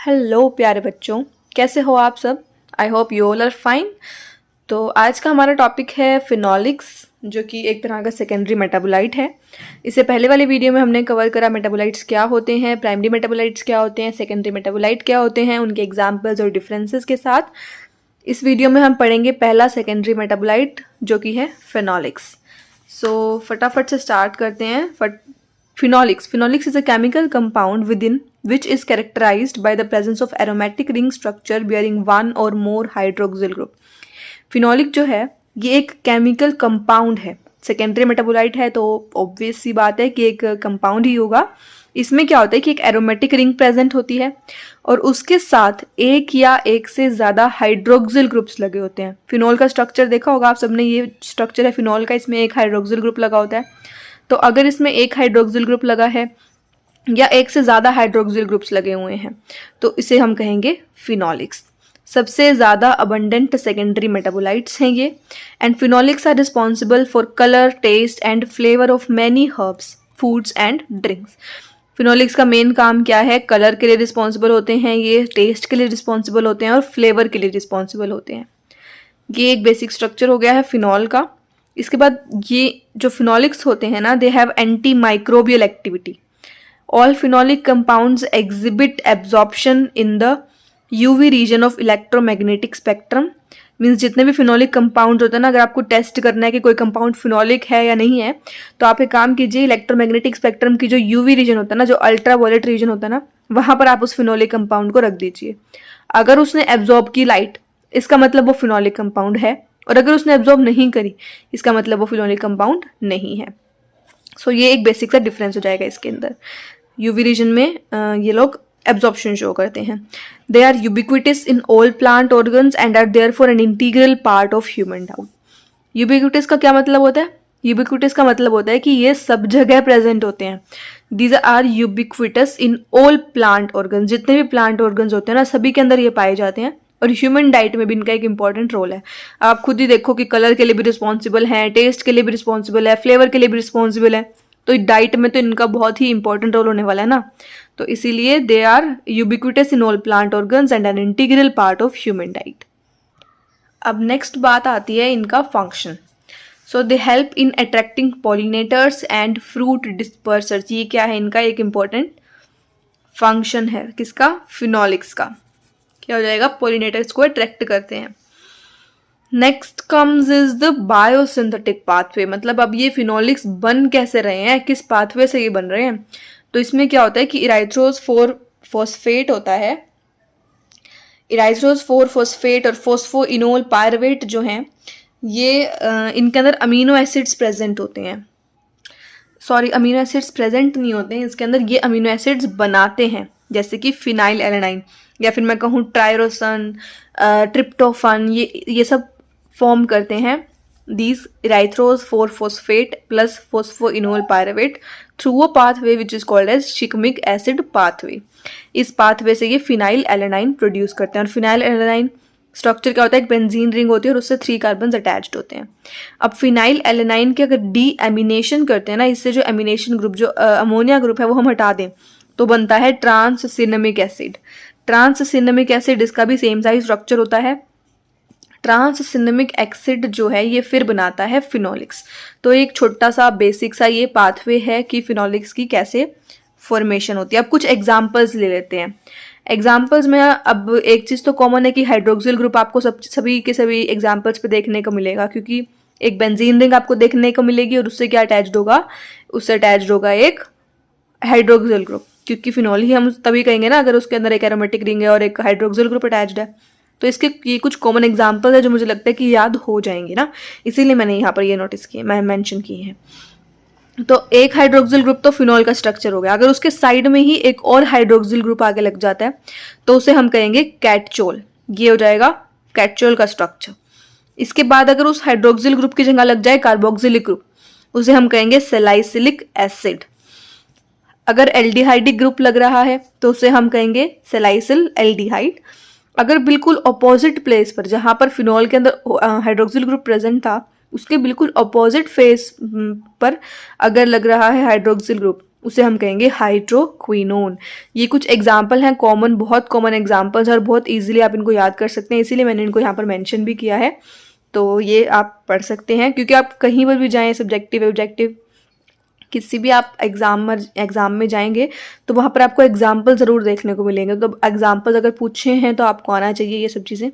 Hello प्यारे बच्चों, कैसे हो आप सब। I hope you all are fine. तो आज का हमारा टॉपिक है फिनोलिक्स, जो कि एक तरह का सेकेंडरी मेटाबोलाइट है। इससे पहले वाली वीडियो में हमने कवर करा मेटाबोलाइट्स क्या होते हैं, प्राइमरी मेटाबोलाइट्स क्या होते हैं, सेकेंडरी मेटाबोलाइट क्या होते हैं, उनके एग्जाम्पल्स और डिफरेंसेस के साथ। इस वीडियो में हम पढ़ेंगे पहला सेकेंडरी मेटाबोलाइट, जो कि है फिनोलिक्स। सो फटाफट से स्टार्ट करते हैं। Phenolics is a chemical compound within which is characterized by the presence of aromatic ring structure bearing one or more hydroxyl group. Phenolic जो है ये एक केमिकल कंपाउंड है, सेकेंडरी मेटाबोलाइट है तो ऑब्वियस सी बात है कि एक कंपाउंड ही होगा। इसमें क्या होता है कि एक एरोमेटिक रिंग प्रेजेंट होती है और उसके साथ एक या एक से ज़्यादा हाइड्रोक्सिल ग्रुप्स लगे होते हैं। फिनॉल का स्ट्रक्चर देखा होगा आप सबने, ये स्ट्रक्चर है फिनॉल का, इसमें एक हाइड्रोक्सिल ग्रुप लगा होता है। तो अगर इसमें एक हाइड्रोक्सिल ग्रुप लगा है या एक से ज़्यादा हाइड्रोक्सिल ग्रुप्स लगे हुए हैं तो इसे हम कहेंगे फिनोलिक्स। सबसे ज़्यादा अबंडेंट सेकेंडरी मेटाबोलाइट्स हैं ये। And phenolics are responsible for colour, taste and flavour of many herbs, foods and drinks. Phenolics का मेन काम क्या है? कलर के लिए रिस्पॉन्सिबल होते हैं ये, टेस्ट के लिए रिस्पॉन्सिबल होते हैं और फ्लेवर के लिए रिस्पॉन्सिबल होते हैं। ये एक बेसिक स्ट्रक्चर हो गया है फिनॉल का। इसके बाद ये जो फिनोलिक्स होते हैं ना, they have anti microbial activity. All phenolic compounds exhibit absorption in the UV region of electromagnetic spectrum. Means जितने भी फिनोलिक कंपाउंड होते हैं ना, अगर आपको टेस्ट करना है कि कोई कंपाउंड फिनोलिक है या नहीं है, तो आप एक काम कीजिए, इलेक्ट्रोमैग्नेटिक स्पेक्ट्रम की जो यूवी रीजन होता है ना, जो अल्ट्रा वायलेट रीजन होता है ना, वहां पर आप उस फिनोलिक कंपाउंड को रख दीजिए। अगर उसने एब्जॉर्ब की लाइट, इसका मतलब वो फिनोलिक कंपाउंड है, और अगर उसने एब्जॉर्ब नहीं करी, इसका मतलब वो फिनोलिक कंपाउंड नहीं है। सो ये एक बेसिक सा डिफरेंस हो जाएगा इसके अंदर। यूवी रीजन में ये लोग एब्जॉर्प्शन शो करते हैं। They are ubiquitous in all plant organs and are therefore an integral part of human diet. Ubiquitous का क्या मतलब होता है? यूबिक्विटिस का मतलब होता है कि ये सब जगह प्रेजेंट होते हैं। These are ubiquitous in all plant organs. जितने भी प्लांट ऑर्गन्स होते हैं ना, सभी के अंदर ये पाए जाते हैं। और ह्यूमन डाइट में भी इनका एक इंपॉर्टेंट रोल है। आप खुद ही देखो कि कलर के लिए भी रिस्पॉन्सिबल है, टेस्ट के लिए भी रिस्पॉन्सिबल है, फ्लेवर के लिए भी रिस्पॉन्सिबल है। तो डाइट में तो इनका बहुत ही इंपॉर्टेंट रोल होने वाला है ना। तो इसीलिए they are ubiquitous in all plant organs and an integral part of human diet. अब नेक्स्ट बात आती है इनका function. So they help in attracting pollinators and fruit dispersers. ये क्या है? इनका एक इंपॉर्टेंट फंक्शन है। किसका? फिनोलिक्स का। क्या हो जाएगा? पॉलिनेटर्स को अट्रैक्ट करते हैं। Next comes is the biosynthetic pathway. मतलब अब ये फिनोलिक्स बन कैसे रहे हैं, किस पाथवे से ये बन रहे हैं? तो इसमें क्या होता है कि इराइथ्रोज 4 फॉस्फेट होता है। इराइथ्रोज 4 फॉस्फेट और फोस्फोइनोल पायरुवेट जो हैं, ये इनके अंदर अमीनो एसिड्स प्रेजेंट होते हैं। सॉरी, अमीनो एसिड्स प्रेजेंट नहीं होते हैं इसके अंदर, ये अमीनो एसिड्स बनाते हैं, जैसे कि फिनाइल एलेनाइन, या फिर मैं कहूँ ट्राइरोसन, ट्रिप्टोफन, ये सब फॉर्म करते हैं these erythrose 4 phosphate plus phosphoenol pyruvate through a pathway which is called as shikimic acid pathway. इस पाथवे से ये फिनाइल एलेनाइन प्रोड्यूस करते हैं। और फिनाइल एलेनाइन स्ट्रक्चर क्या होता है? एक बेंजीन रिंग होती है और उससे 3 कार्बन्स अटैच्ड होते हैं। अब फिनाइल एलेनाइन के अगर डी एमिनेशन करते हैं ना, इससे जो एमिनेशन ग्रुप, जो अमोनिया ग्रुप है, वो हम हटा दें तो बनता है ट्रांससिनेमिक एसिड। ट्रांससिनेमिक एसिड, इसका भी सेम साइज स्ट्रक्चर होता है। ट्रांससिनेमिक एसिड जो है ये फिर बनाता है फिनोलिक्स। तो एक छोटा सा बेसिक सा ये पाथवे है कि फिनोलिक्स की कैसे फॉर्मेशन होती है। अब कुछ एग्जांपल्स ले लेते हैं। एग्जांपल्स में अब एक चीज़ तो कॉमन है कि हाइड्रोक्सिल ग्रुप आपको सभी के सभी एग्जांपल्स पे देखने को मिलेगा, क्योंकि एक बेंजीन रिंग आपको देखने को मिलेगी और उससे क्या अटैच्ड होगा? उससे अटैच्ड होगा एक हाइड्रोक्सिल ग्रुप, क्योंकि फिनॉल ही हम तभी कहेंगे ना अगर उसके अंदर एक एरोमेटिक रिंग है और एक हाइड्रोक्सिल ग्रुप अटैच्ड है। तो इसके ये कुछ कॉमन एग्जांपल है जो मुझे लगता है कि याद हो जाएंगे ना, इसीलिए मैंने यहाँ पर ये नोटिस किए, मैं मेंशन किए हैं। तो एक हाइड्रोक्सिल ग्रुप तो फिनॉल का स्ट्रक्चर हो गया। अगर उसके साइड में ही एक और हाइड्रोक्सिल ग्रुप आगे लग जाता है तो उसे हम कहेंगे कैटचोल। ये हो जाएगा कैटचोल का स्ट्रक्चर। इसके बाद अगर उस हाइड्रोक्सिल ग्रुप की जगह लग जाए कार्बोक्सिलिक ग्रुप, उसे हम कहेंगे सैलिसिलिक एसिड। अगर एल्डिहाइडिक ग्रुप लग रहा है तो उसे हम कहेंगे सैलिसिल एल्डिहाइड। अगर बिल्कुल अपोजिट प्लेस पर, जहां पर फिनॉल के अंदर हाइड्रोक्सिल ग्रुप प्रेजेंट था, उसके बिल्कुल अपोजिट फेस पर अगर लग रहा है हाइड्रोक्सिल ग्रुप, उसे हम कहेंगे हाइड्रोक्विनोन। ये कुछ एग्जाम्पल हैं कॉमन, बहुत कॉमन एग्जाम्पल्स और बहुत ईजिली आप इनको याद कर सकते हैं, इसीलिए मैंने इनको यहाँ पर मेंशन भी किया है। तो ये आप पढ़ सकते हैं, क्योंकि आप कहीं पर भी जाएं, सब्जेक्टिव ऑब्जेक्टिव किसी भी आप एग्ज़ाम में जाएंगे तो वहाँ पर आपको एग्जाम्पल ज़रूर देखने को मिलेंगे। तो एग्जाम्पल अगर पूछे हैं तो आपको आना चाहिए ये सब चीज़ें।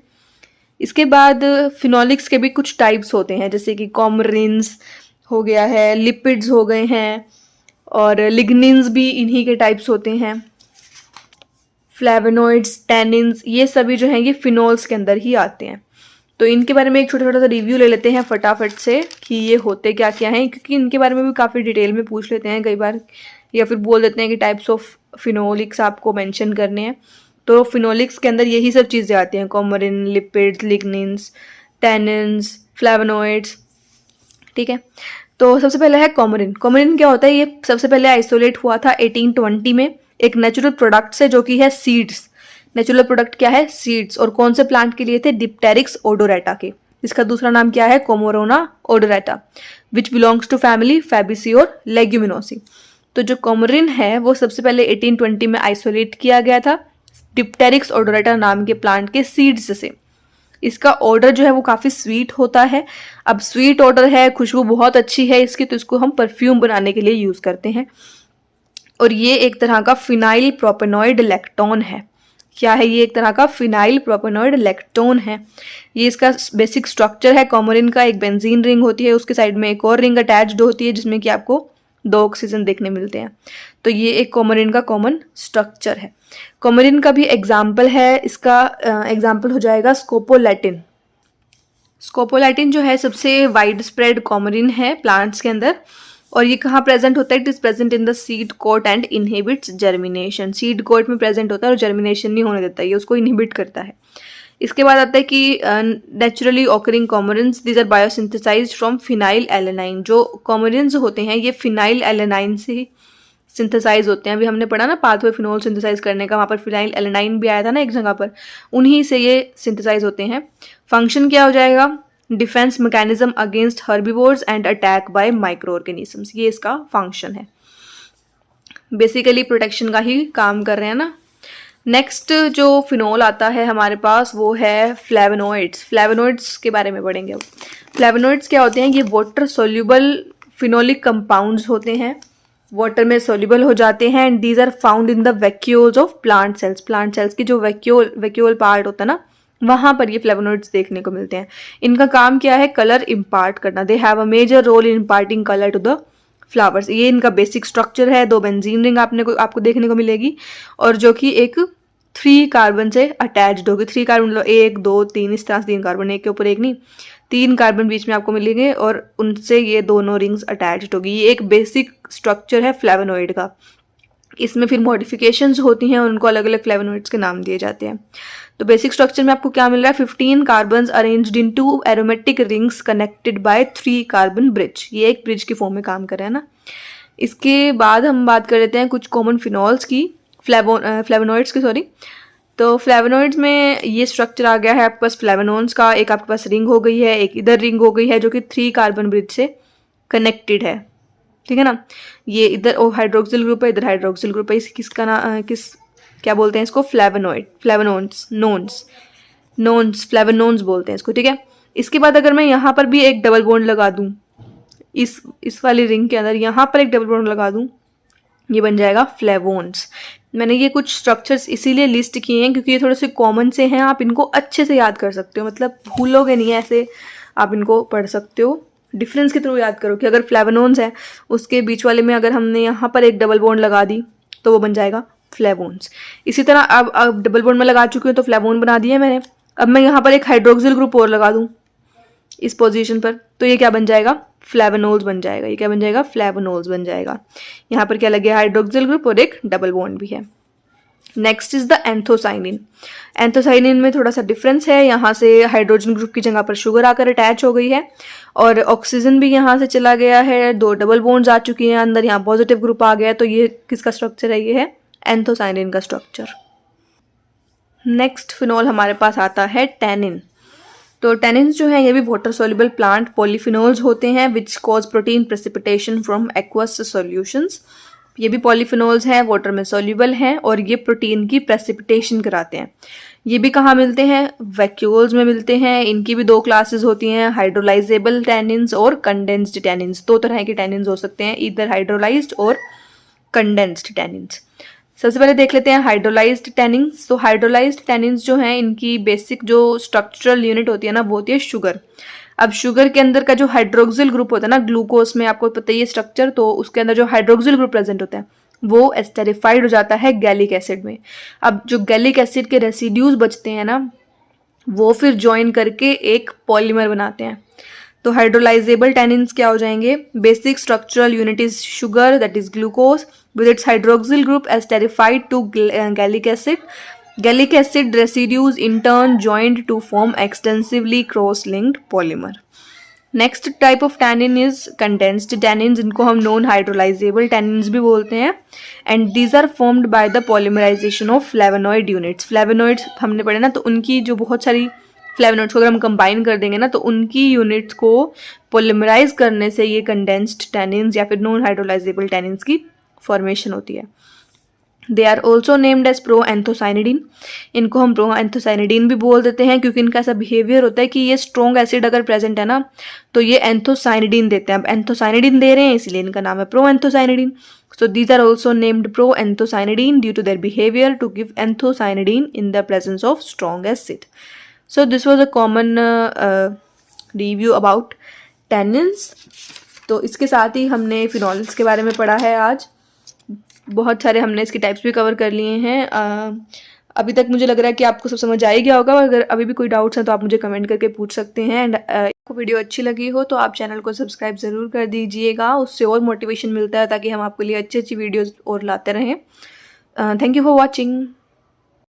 इसके बाद फिनोलिक्स के भी कुछ टाइप्स होते हैं, जैसे कि कॉमरिन्स हो गया है, लिपिड्स हो गए हैं, और लिग्निन्स भी इन्हीं के टाइप्स होते हैं। फ्लेवोनॉइड्स, टैनिन्स, ये सभी जो हैं ये फिनोल्स के अंदर ही आते हैं। तो इनके बारे में एक छोटा छोटा सा रिव्यू ले लेते हैं फटाफट से कि ये होते क्या क्या हैं, क्योंकि इनके बारे में भी काफ़ी डिटेल में पूछ लेते हैं कई बार, या फिर बोल देते हैं कि टाइप्स ऑफ फिनोलिक्स आपको मेंशन करने हैं। तो फिनोलिक्स के अंदर यही सब चीज़ें आती हैं, coumarin, lipids, lignans, tannins, flavonoids. ठीक है, तो सबसे पहले है कॉमरिन। कॉमरिन क्या होता है? ये सबसे पहले आइसोलेट हुआ था 1820 में एक नेचुरल प्रोडक्ट से, जो कि है सीड्स। नेचुरल प्रोडक्ट क्या है? सीड्स। और कौन से प्लांट के लिए थे? डिप्टेरिक्स ओडोरेटा के। इसका दूसरा नाम क्या है? Coumarouna odorata, which belongs to family fabaceae और लेग्यूमिनोसी। तो जो कॉमरिन है वो सबसे पहले 1820 में आइसोलेट किया गया था डिप्टेरिक्स ओडोरेटा नाम के प्लांट के सीड्स से। इसका ऑर्डर जो है वो काफ़ी स्वीट होता है। अब स्वीट ऑर्डर है, खुशबू बहुत अच्छी है इसकी, तो इसको हम परफ्यूम बनाने के लिए यूज़ करते हैं। और ये एक तरह का फिनाइल प्रोपेनॉइड लैक्टोन है। क्या है ये? एक तरह का फिनाइल प्रोपेनॉइड लैक्टोन है। ये इसका बेसिक स्ट्रक्चर है। कॉमरिन का एक बेंजीन रिंग होती है, उसके साइड में एक और रिंग अटैच्ड होती है जिसमें कि आपको 2 ऑक्सीजन देखने मिलते हैं। तो ये एक कॉमरिन का कॉमन स्ट्रक्चर है। कॉमरिन का भी एग्जाम्पल है, इसका एग्जाम्पल हो जाएगा स्कोपोलैटिन। स्कोपोलैटिन जो है सबसे वाइड स्प्रेड कॉमरिन है प्लांट्स के अंदर। और ये कहाँ प्रेजेंट होता है? It is present in the seed coat and inhibits germination. Seed coat में प्रेजेंट होता है और जर्मिनेशन नहीं होने देता, ये उसको इनहिबिट करता है। इसके बाद आता है कि naturally occurring coumarins, these are biosynthesized from phenyl alanine. जो कॉमरिन्स होते हैं ये फिनाइल एलेनाइन से ही सिंथेसाइज होते हैं। अभी हमने पढ़ा ना पाथवे फिनोल सिंथेसाइज करने का, वहाँ पर फिनाइल एलेनाइन भी आया था ना एक जगह पर, उन्हीं से ये सिंथेसाइज होते हैं। फंक्शन क्या हो जाएगा? Defence mechanism against herbivores and attack by micro organisms, ये इसका फंक्शन है। बेसिकली प्रोटेक्शन का ही काम कर रहे हैं ना। नेक्स्ट जो फिनोल आता है हमारे पास वो है फ्लेवोनॉइड्स। फ्लेवोनॉइड्स के बारे में पढ़ेंगे अब। फ्लेवोनॉइड्स क्या होते हैं? ये वाटर सोल्यूबल फिनोलिक कंपाउंड्स होते हैं, वाटर में सोल्यूबल हो जाते हैं। And these are found in the vacuoles of plant cells. Plant cells की जो वैक्यूल पार्ट होता है ना, वहाँ पर ये फ्लेवोनॉइड्स देखने को मिलते हैं। इनका काम क्या है? कलर इम्पार्ट करना। They have a major role in imparting colour to the flowers. ये इनका बेसिक स्ट्रक्चर है। 2 बेंजीन रिंग आपको देखने को मिलेगी, और जो कि एक 3 कार्बन से अटैच्ड होगी। 3 कार्बन मतलब 1 2 3, इस तरह से 3 कार्बन, एक के ऊपर एक नहीं, 3 कार्बन बीच में आपको मिलेंगे और उनसे ये दोनों रिंग्स अटैच्ड होगी। ये एक बेसिक स्ट्रक्चर है फ्लेवोनॉइड का। इसमें फिर मॉडिफिकेशंस होती हैं और उनको अलग अलग फ्लेवोनॉइड्स के नाम दिए जाते हैं। तो बेसिक स्ट्रक्चर में आपको क्या मिल रहा है? 15 carbons arranged in 2 aromatic rings connected by 3 carbon bridge. ये एक ब्रिज के फॉर्म में काम कर रहे हैं ना। इसके बाद हम बात कर लेते हैं कुछ कॉमन फिनॉल्स की, फ्लेवोनॉइड्स की सॉरी। तो फ्लेवोनॉइड्स में ये स्ट्रक्चर आ गया है आपके पास फ्लेवोनोन्स का। एक आपके पास रिंग हो गई है, एक इधर रिंग हो गई है जो कि 3 कार्बन ब्रिज से कनेक्टेड है। ठीक है ना। ये इधर हाइड्रोक्सिल ग्रुप है, इधर हाइड्रोक्सिल ग्रुप है। इस किसका ना क्या बोलते हैं इसको? फ्लेवोनॉइड, फ्लेवोनोन्स बोलते हैं इसको। ठीक है। इसके बाद अगर मैं यहाँ पर भी एक डबल बॉन्ड लगा दूँ, इस वाली रिंग के अंदर यहाँ पर एक डबल बॉन्ड लगा दूँ, ये बन जाएगा फ्लेवोन्स। मैंने ये कुछ स्ट्रक्चर्स इसीलिए लिस्ट किए हैं क्योंकि ये थोड़े से कॉमन से हैं, आप इनको अच्छे से याद कर सकते हो, मतलब भूलोगे नहीं, ऐसे आप इनको पढ़ सकते हो। डिफरेंस के थ्रू याद करो कि अगर फ्लेवोनोन्स है उसके बीच वाले में अगर हमने यहाँ पर एक डबल बॉन्ड लगा दी तो वो बन जाएगा फ्लेवोन्स। इसी तरह अब डबल बॉन्ड में लगा चुकी हूँ तो फ्लेवोन बना दिया मैंने। अब मैं यहाँ पर एक हाइड्रोक्सिल ग्रुप और लगा दूँ इस पोजीशन पर, तो ये क्या बन जाएगा? फ्लेवोनोल्स बन जाएगा। ये क्या बन जाएगा? फ्लेवोनोल्स बन जाएगा। यहाँ पर क्या लगे? हाइड्रोक्सिल ग्रुप और एक डबल बॉन्ड भी है। Next is the anthocyanin. Anthocyanin में थोड़ा सा डिफरेंस है, यहाँ से हाइड्रोजन ग्रुप की जगह पर शुगर आकर अटैच हो गई है और ऑक्सीजन भी यहाँ से चला गया है, 2 डबल बॉन्ड्स आ चुकी हैं अंदर, यहाँ पॉजिटिव ग्रुप आ गया। तो ये किसका स्ट्रक्चर है? ये है एंथोसाइनिन का स्ट्रक्चर। नेक्स्ट फिनॉल हमारे पास आता है टैनिन। तो टैनिन्स जो है ये भी वाटर सोल्यूबल प्लांट पॉलीफिनोल्स होते हैं which cause protein precipitation from aqueous solutions. ये भी पॉलीफिनोल्स हैं, वाटर में सॉल्युबल हैं और ये प्रोटीन की प्रेसिपिटेशन कराते हैं। ये भी कहाँ मिलते हैं? वैक्यूल्स में मिलते हैं। इनकी भी दो क्लासेस होती हैं, हाइड्रोलाइजेबल टैनिन्स और कंडेंस्ड टैनिन्स। दो तरह के टैनिन्स हो सकते हैं, इधर हाइड्रोलाइज्ड और कंडेंस्ड टैनिन्स। सबसे पहले देख लेते हैं हाइड्रोलाइज्ड टैनिन्स। तो हाइड्रोलाइज्ड टैनिन्स जो हैं, इनकी बेसिक जो स्ट्रक्चरल यूनिट होती है ना, वो होती है शुगर। अब शुगर के अंदर का जो हाइड्रोक्सिल ग्रुप होता है ना, ग्लूकोज में आपको पता ही है स्ट्रक्चर, तो उसके अंदर जो हाइड्रोक्सिल ग्रुप प्रेजेंट होता है वो एस्टेरिफाइड हो जाता है गैलिक एसिड में। अब जो गैलिक एसिड के रेसिड्यूज बचते हैं ना, वो फिर ज्वाइन करके एक पॉलीमर बनाते हैं। तो हाइड्रोलाइजेबल टैनिन्स क्या हो जाएंगे? Basic structural unit is sugar, that is glucose, with its hydroxyl group esterified to gallic acid. Gallic acid residues in turn joined to form extensively cross-linked polymer. Next type of tannin is condensed tannin, जिनको हम non hydrolysable tannins भी बोलते हैं, and these are formed by the polymerisation of flavonoid units. Flavonoids हमने पढ़े ना, तो उनकी जो बहुत सारी फ्लेवोनॉइड्स को अगर हम कंबाइन कर देंगे ना, तो उनकी यूनिट्स को पॉलीमराइज करने से ये कंडेंस्ड टैनिन्स या फिर नॉन हाइड्रोलाइजेबल टैनिन्स की फॉर्मेशन होती है. They are also named as proanthocyanidin. इनको हम प्रोएंथोसाइनिडीन भी बोल देते हैं क्योंकि इनका ऐसा बिहेवियर होता है कि ये स्ट्रॉन्ग एसिड अगर प्रेजेंट है ना, तो ये एंथोसाइनिडीन देते हैं. अब एंथोसाइनिडीन दे रहे हैं इसलिए इनका नाम है proanthocyanidin. So these are also named proanthocyanidin due to their behaviour to give anthocyanidin in the presence of strong acid. So this was a common review about tannins. तो इसके साथ ही हमने फिनॉल्स के बारे में पढ़ा है आज. बहुत सारे हमने इसके टाइप्स भी कवर कर लिए हैं. अभी तक मुझे लग रहा है कि आपको सब समझ आ ही गया होगा. अगर अभी भी कोई डाउट्स हैं तो आप मुझे कमेंट करके पूछ सकते हैं. एंड आपको वीडियो अच्छी लगी हो तो आप चैनल को सब्सक्राइब ज़रूर कर दीजिएगा. उससे और मोटिवेशन मिलता है ताकि हम आपके लिए अच्छी अच्छी वीडियोज़ और लाते रहें. Thank you for watching.